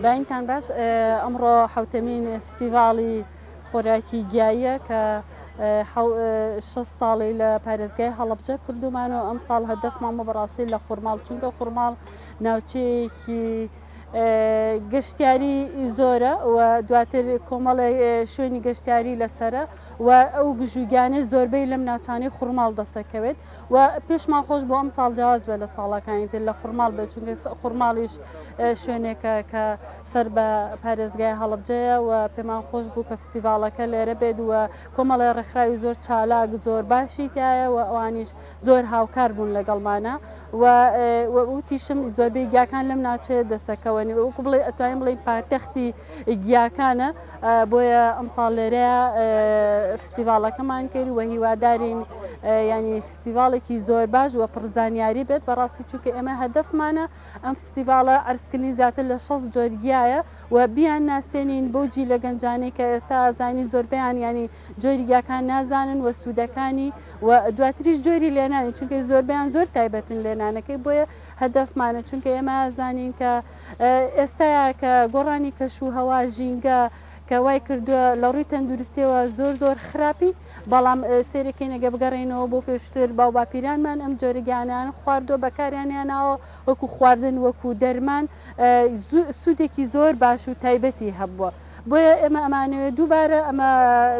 باینتان باش ئەمڕۆ حوتەمین فستیڤاڵی خۆراکی گیاییە کە 6 ساڵی لە پارێزگای هەڵەبجە کردومانەوە ئەم ساڵ هەدەفمان بەڕاستی لە خورماڵ چونکە خورماڵ ناوچەیەکی گەشتیاری زۆرە و دواتر کۆمەڵی شوێنی گەشتیاری لەسرە و ئەو گژوگیانە زۆربەی لەم ناوچانەی خورماڵ دەسەکەوێت و پێشمان خۆش بۆ ئەم ساڵ جیاواز بێت لە ساڵەکانی تر لە خورماڵ بێت چونکە خورماڵیش شوێنێکە کە سەر بە پارێزگای هەڵەبجەیە و پێمان خۆش بوو کە فستیڤاڵەکە لێرە بێت و کۆمەڵی ڕێکخراوی زۆر چالاک زۆر باشی تایە و ئەوانیش زۆر هاوکار بوون لەگەڵمانە و وتیشم زۆربەی گیاکان لەم ناوچەیە دەسەکەوە وەکو بڵێ ئەتوانین بڵێن پایتەختی گیاکانە بۆیە ئەم ساڵ لێرەیە فستیڤاڵەکەمان کرد و هیوادارین ینی فستیڤاڵێکی زۆر باش و پڕزانیاری بێت بەڕاستی چونکە ئێمە هەدەفمانە ئەم فستیڤاڵە عەرزکردنی زیاتر لە 6 جۆر گیایە و بیان ناسێنین بۆ جی لە گەنجانەی کە ئێستا ئازانی زۆربیان ینی جۆری گیاکان نازانن و سوودەکانی و دواتریش جۆری لێنانی چونکە زۆربیان زۆر تایبەتن لێنانەکەی بۆیە هەدەفمانە چونکە ئێمە ئازانین کە ئێستایا کە گۆڕانی کەش و هەوا ژینگە کە وای کردووە لە ڕووی تەندروستیەوە زۆر خراپی بەڵام سێرەکەی نەگە بگەڕێنەوە بۆ پێشتر باو باپیرانمان ئەم جۆرەگیانیان خواردۆ بەکاریانیانەوە وەکو خواردن وەکو دەرمان سوودێکی زۆر باش و تایبەتی هەبووە بۆیە ئێمە ئەمانەوێت دووبارە ئەمە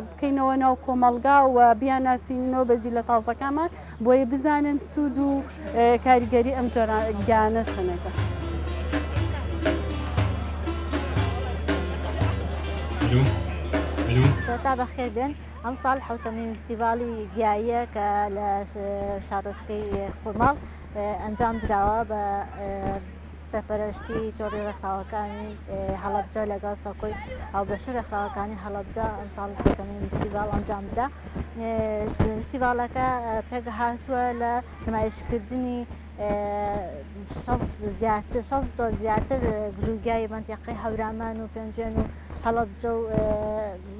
بکەینەوە ناو کۆمەڵگا و بیان ناسینەوە بەجی لە تازەکانمان بۆیە بزانن سوود و کاریگەری ئەم جۆرەگیانە چەنەکە. سەرتا بەخێر بێن ئەم ساڵ حوتەمین فستیڤاڵی گیاییە کە لە شارۆچکەی خورماڵ ئەنجام درراوە بە سەرپەرشتی تۆڕی ڕێکخراوەکانی هەڵەبجە لەگەڵ سەکۆی هاوبەشە ڕێکخراوەکانی هەڵەبجە ئەم ساڵ حوتەمین فستیڤاڵ ئەنجام درا. فستیڤاڵەکە پێک هاتووە لە نمایشکردنی 6 جۆر زیاتر گژوگیای منتیقەی هەورامان و پێنجێن و هەڵەبجە و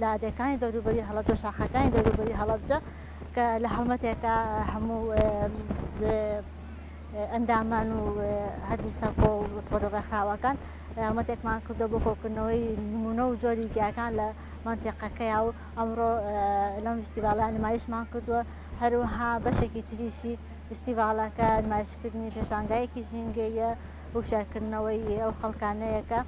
لادەکانی دەوروبەری هەڵەبجە شاخەکانی دەوروبەری هەڵەبجە کە لە هەڵمەتێکە هەموو ئەندامان و هەردوو سەکۆ و تۆڕی ڕێکخراوەکان هەڵمەتێکمان کردو بۆ کۆکردنەوەی نمونە و جۆری گیاکان لە منتیقەکەیە و ئەمڕۆ لەم فستیڤاڵە نمایشمان کردووە هەروەها بەشێکی تریشی فستیڤاڵەکە نمایشکردنی پێشانگایەکی ژینگەیە وشارکردنەوەی ئەو خەڵکانەیەکە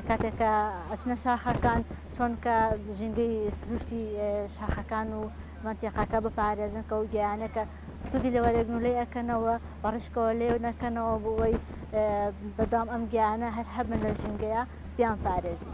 کاتێکە ئەچنە شاخەکان چۆن کە ژینگەی سروشتی شاخەکان و منتیقەکە بپارێزن کە و گیانەکە سوودی لەوەرەگرن و لێ ئەکەنەوە بەڕشکەوە لێو نەکەنەوە بۆەوەی بەدام ئەم گیانە هەر هەبن لە ژینگەیە بیان پارێزی.